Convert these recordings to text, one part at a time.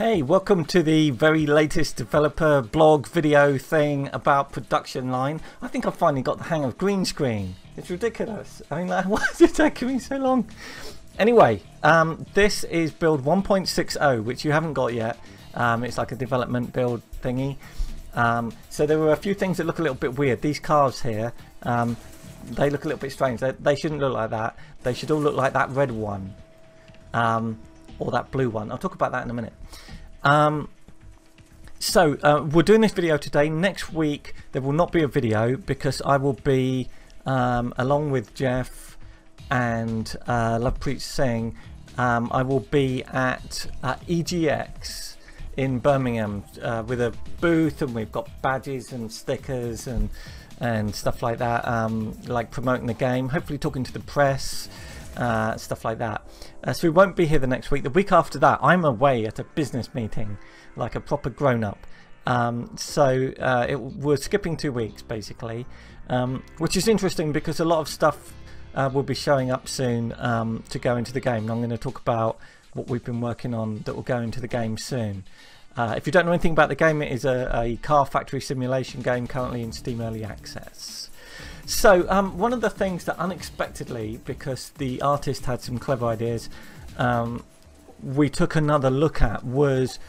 Hey, welcome to the very latest developer blog video thing about production line. I think I've finally got the hang of green screen. It's ridiculous. I mean, why is it taking me so long? Anyway, this is build 1.60, which you haven't got yet. It's like a development build thingy. So there were a few things that look a little bit weird. These cars here, they look a little bit strange. They shouldn't look like that. They should all look like that red one. Or that blue one. I'll talk about that in a minute. We're doing this video today. Next week there will not be a video because I will be along with Jeff and Lovepreet Singh. I will be at EGX in Birmingham with a booth, and we've got badges and stickers and stuff like that, like promoting the game, hopefully talking to the press, stuff like that. So we won't be here the next week. The week after that I'm away at a business meeting, like a proper grown-up. We're skipping 2 weeks basically, which is interesting because a lot of stuff will be showing up soon to go into the game. And I'm going to talk about what we've been working on that will go into the game soon. If you don't know anything about the game, it is a car factory simulation game currently in Steam Early Access. So one of the things that unexpectedly, because the artist had some clever ideas, we took another look at was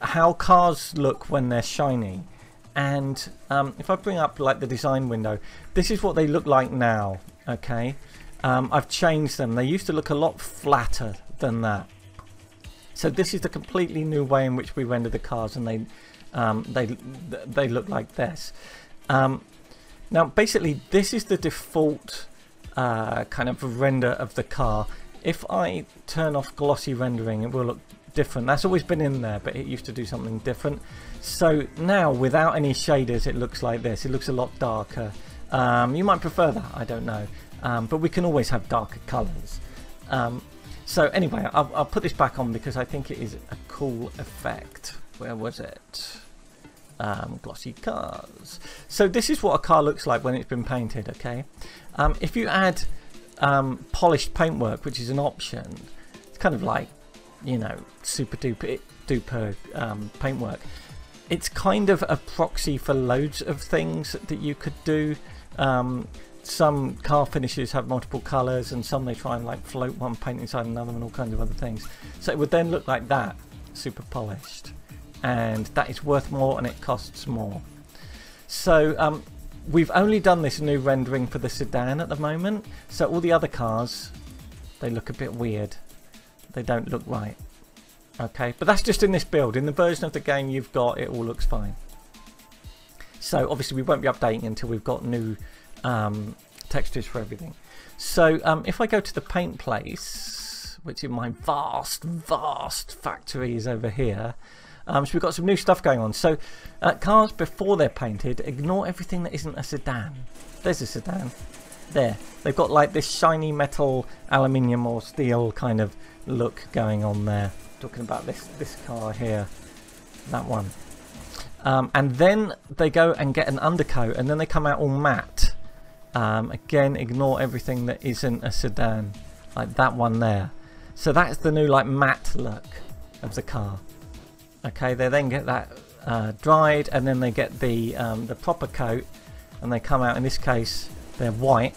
how cars look when they're shiny. And if I bring up like the design window, this is what they look like now. Okay, I've changed them. They used to look a lot flatter than that. So this is the completely new way in which we render the cars, and they look like this. Now basically this is the default kind of render of the car. If I turn off glossy rendering, it will look different. That's always been in there, but it used to do something different. So now without any shaders it looks like this. It looks a lot darker. You might prefer that, I don't know, but we can always have darker colors. So anyway, I'll put this back on because I think it is a cool effect. Where was it? Glossy cars. So this is what a car looks like when it's been painted. Okay, if you add polished paintwork, which is an option, it's kind of like, you know, super duper paintwork. It's kind of a proxy for loads of things that you could do. Some car finishes have multiple colors, and some they try and like float one paint inside another, and all kinds of other things. So it would then look like that, super polished, and that is worth more and it costs more. So we've only done this new rendering for the sedan at the moment, so all the other cars, they look a bit weird. They don't look right. Okay, but that's just in this build. In the version of the game you've got, it all looks fine. So obviously we won't be updating until we've got new textures for everything. So if I go to the paint place, which in my vast factory is over here, so we've got some new stuff going on. So cars before they're painted, ignore everything that isn't a sedan. There's a sedan there. They've got like this shiny metal, aluminium or steel kind of look going on there. Talking about this car here, that one. And then they go and get an undercoat, and then they come out all matte. Again, ignore everything that isn't a sedan, like that one there. So that's the new like matte look of the car. Okay, they then get that dried, and then they get the proper coat, and they come out. In this case, they're white,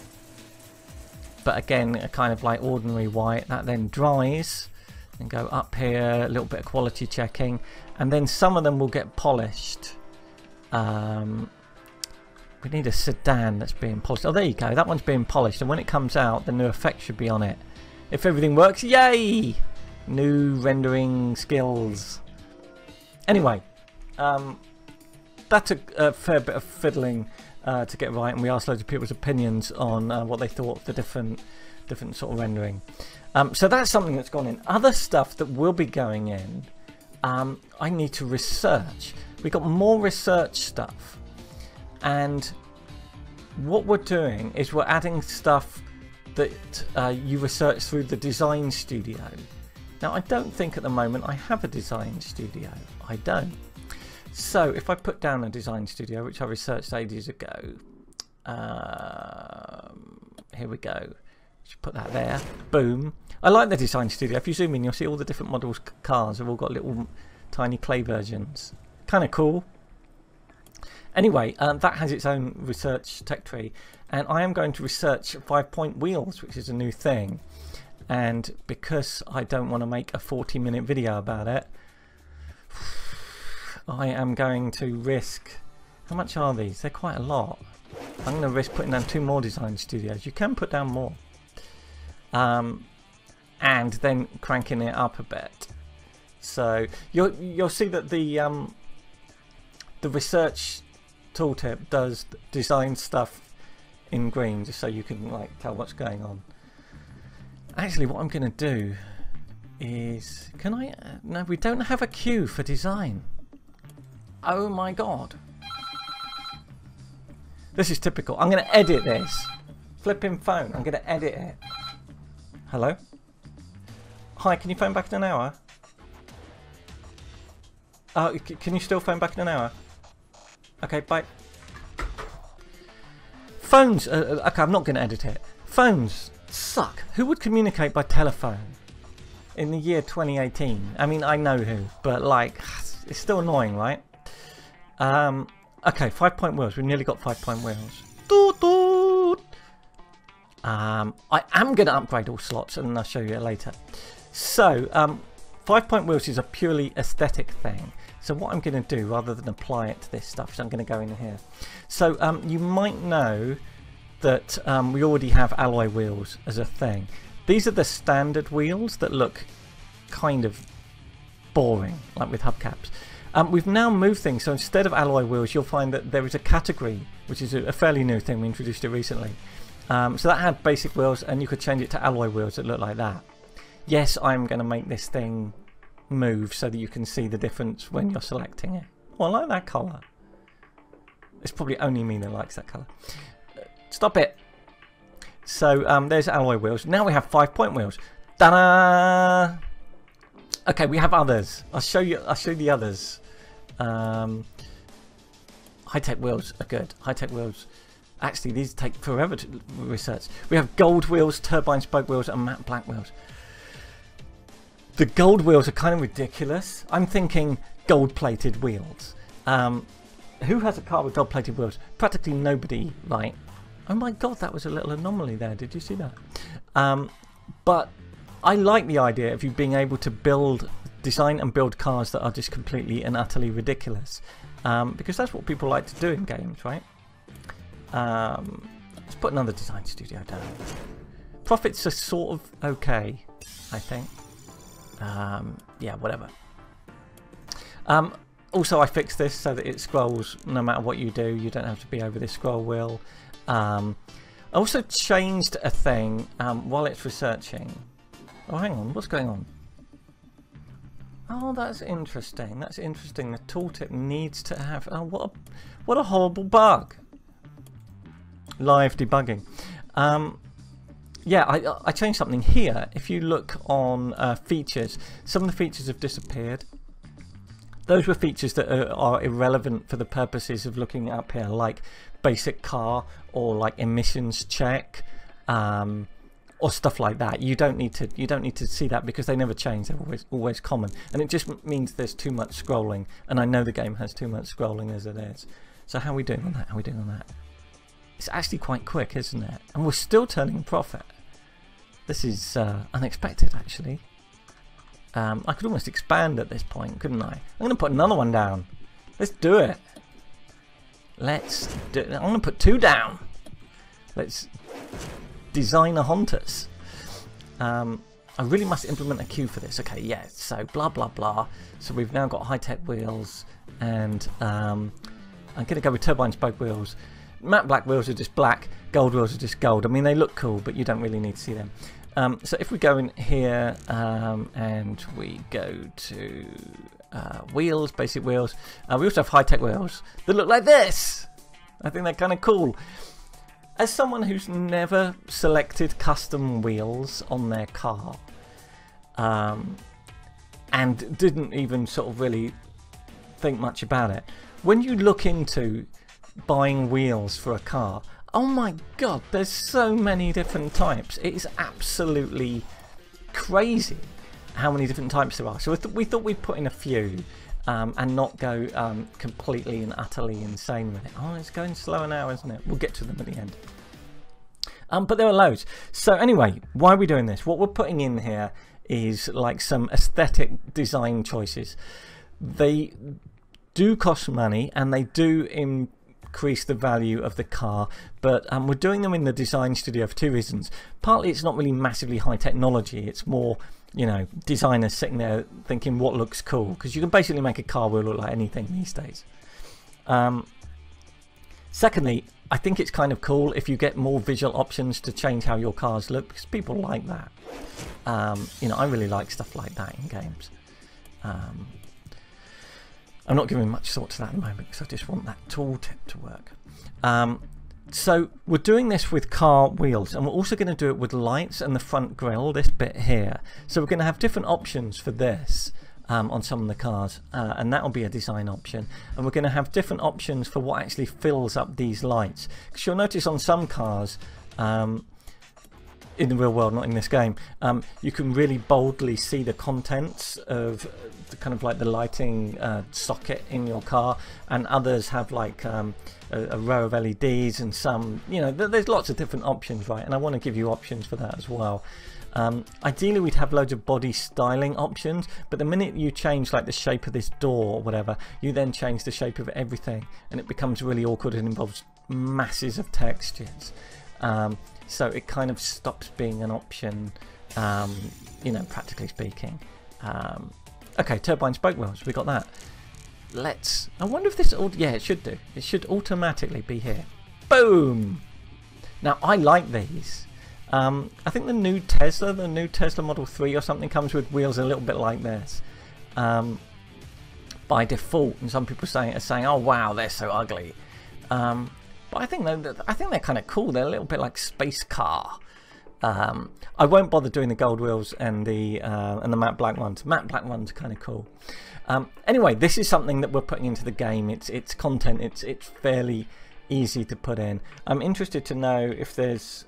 but again, a kind of like ordinary white. That then dries and go up here, a little bit of quality checking, and then some of them will get polished. We need a sedan that's being polished. Oh, there you go, that one's being polished, and when it comes out the new effect should be on it. If everything works, yay! New rendering skills. Anyway, that's a fair bit of fiddling to get right, and we asked loads of people's opinions on what they thought of the different sort of rendering. So that's something that's gone in. Other stuff that will be going in, I need to research. We got more research stuff, and what we're doing is we're adding stuff that you research through the design studio. Now I don't think at the moment I have a design studio. I don't. So if I put down a design studio, which I researched ages ago, here we go. Just put that there. Boom. I like the design studio. If you zoom in, you'll see all the different models, cars have all got little tiny clay versions. Kind of cool. Anyway, that has its own research tech tree, and I am going to research 5-point wheels, which is a new thing. And because I don't want to make a 40-minute video about it, I am going to risk... How much are these? They're quite a lot. I'm going to risk putting down 2 more design studios. You can put down more. And then cranking it up a bit. So you'll see that the research tooltip does design stuff in green, just so you can like tell what's going on. Actually, what I'm going to do is... Can I... No, we don't have a queue for design. Oh my god. This is typical. I'm going to edit this. Flipping phone. I'm going to edit it. Hello? Hi, can you phone back in an hour? Can you still phone back in an hour? Okay, bye. Phones... okay, I'm not going to edit it. Phones suck. Who would communicate by telephone in the year 2018? I mean, I know who, but like, it's still annoying, right? Okay, 5-point wheels. We've nearly got 5-point wheels. Doot, doot. I am going to upgrade all slots, and I'll show you it later. So, 5-point wheels is a purely aesthetic thing. So what I'm going to do, rather than apply it to this stuff, is I'm going to go in here. So you might know that we already have alloy wheels as a thing. These are the standard wheels that look kind of boring, like with hubcaps. We've now moved things, so instead of alloy wheels, you'll find that there is a category, which is a fairly new thing. We introduced it recently. So that had basic wheels, and you could change it to alloy wheels that look like that. Yes, I'm going to make this thing move so that you can see the difference when you're selecting it. Oh, I like that colour. It's probably only me that likes that colour. Stop it. So there's alloy wheels. Now we have 5-point wheels. Ta-da! Okay, we have others. I'll show you the others. High-tech wheels are good. High-tech wheels. Actually, these take forever to research. We have gold wheels, turbine spoke wheels, and matte black wheels. The gold wheels are kind of ridiculous. I'm thinking gold-plated wheels. Who has a car with gold-plated wheels? Practically nobody, right? Oh my god, that was a little anomaly there. Did you see that? But I like the idea of you being able to design and build cars that are just completely and utterly ridiculous. Because that's what people like to do in games, right? Let's put another design studio down. Profits are sort of okay, I think. Yeah, whatever. Also, I fixed this so that it scrolls no matter what you do. You don't have to be over this scroll wheel. I also changed a thing while it's researching. Oh, hang on. What's going on? Oh, that's interesting. That's interesting. The tooltip needs to have... Oh, what a horrible bug. Live debugging. Yeah, I changed something here. If you look on features, some of the features have disappeared. Those were features that are irrelevant for the purposes of looking up here, like basic car or like emissions check, or stuff like that. You don't need to see that because they never change. They're always common, and it just means there's too much scrolling. And I know the game has too much scrolling as it is. So how are we doing on that? How are we doing on that? It's actually quite quick, isn't it? And we're still turning a profit. This is unexpected, actually. I could almost expand at this point, couldn't I? I'm going to put another one down. Let's do it. Let's do it. I'm going to put 2 down. Let's design a Hontus. I really must implement a queue for this. Okay, yeah, so blah, blah, blah. So we've now got high-tech wheels, and I'm going to go with turbine spoke wheels. Matte black wheels are just black, gold wheels are just gold. I mean, they look cool, but you don't really need to see them. So if we go in here and we go to wheels, basic wheels, we also have high-tech wheels that look like this. I think they're kind of cool. As someone who's never selected custom wheels on their car and didn't even sort of really think much about it, when you look into buying wheels for a car, oh my god, there's so many different types. It is absolutely crazy. how many different types there are. So we thought we'd put in a few and not go completely and utterly insane with it. Oh, it's going slower now, isn't it? We'll get to them at the end. But there are loads. So anyway, why are we doing this? What we're putting in here is like some aesthetic design choices. They do cost money and they do increase the value of the car, but we're doing them in the design studio for two reasons. Partly it's not really massively high technology, it's more, you know, designers sitting there thinking what looks cool, because you can basically make a car will look like anything these days. Secondly, I think it's kind of cool if you get more visual options to change how your cars look, because people like that. You know, I really like stuff like that in games. I'm not giving much thought to that at the moment because I just want that tooltip to work. So we're doing this with car wheels, and we're also going to do it with lights and the front grille, this bit here. So we're going to have different options for this on some of the cars, and that will be a design option. And we're going to have different options for what actually fills up these lights. Because you'll notice on some cars, in the real world, not in this game, you can really boldly see the contents of the kind of like the lighting socket in your car, and others have like a row of LEDs, and some, you know, there's lots of different options, right? And I want to give you options for that as well. Ideally we'd have loads of body styling options, but the minute you change like the shape of this door or whatever, you then change the shape of everything, and it becomes really awkward and involves masses of textures. So it kind of stops being an option, you know, practically speaking. Okay, turbine spoke wheels, we got that. I wonder if this, yeah, it should do. It should automatically be here. Boom! Now, I like these. I think the new Tesla Model 3 or something comes with wheels a little bit like this. By default, and some people are saying, oh wow, they're so ugly. But I think they're kind of cool. They're a little bit like space car. I won't bother doing the gold wheels and the matte black ones. Matte black ones are kind of cool. Anyway, this is something that we're putting into the game. It's content. It's fairly easy to put in. I'm interested to know if there's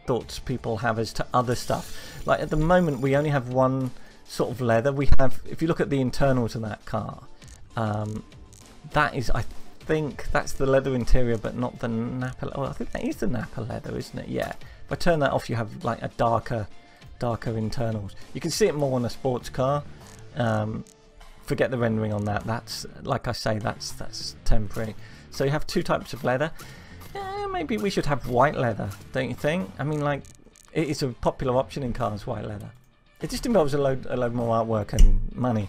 thoughts people have as to other stuff. Like at the moment, we only have one sort of leather. We have, if you look at the internals of that car, that is, I think that's the leather interior, but not the Napa. Oh, I think that is the Napa leather, isn't it? Yeah. If I turn that off, you have like a darker internals. You can see it more on a sports car. Forget the rendering on that. That's, like I say, that's temporary. So you have two types of leather. Maybe we should have white leather, don't you think? I mean, like, it is a popular option in cars, white leather. It just involves a load more artwork and money.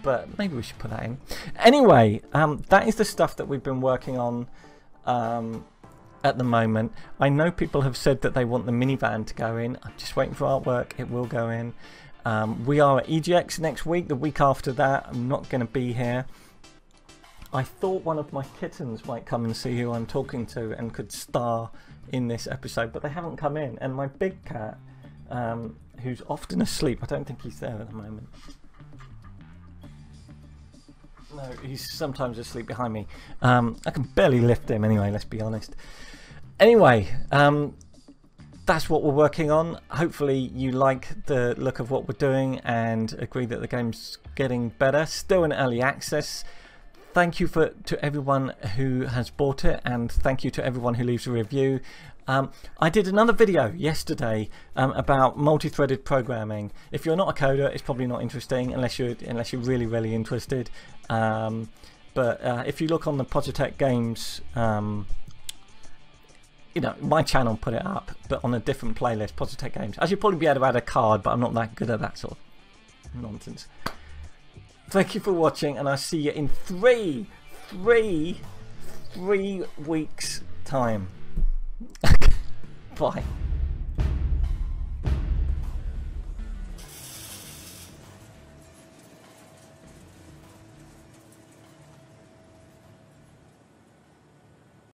But maybe we should put that in. Anyway, that is the stuff that we've been working on at the moment. I know people have said that they want the minivan to go in. I'm just waiting for artwork. It will go in. We are at EGX next week. The week after that, I'm not going to be here. I thought one of my kittens might come and see who I'm talking to and could star in this episode, but they haven't come in. And my big cat, who's often asleep, I don't think he's there at the moment. No, he's sometimes asleep behind me. I can barely lift him anyway, let's be honest. Anyway, that's what we're working on. Hopefully you like the look of what we're doing and agree that the game's getting better. Still in early access. Thank you to everyone who has bought it, and thank you to everyone who leaves a review. I did another video yesterday about multi-threaded programming. If you're not a coder, it's probably not interesting unless you're really interested. But if you look on the Positech games, you know, my channel put it up, but on a different playlist, Positech games. I should probably be able to add a card, but I'm not that good at that sort of nonsense. Thank you for watching, and I'll see you in three weeks' time. Bye.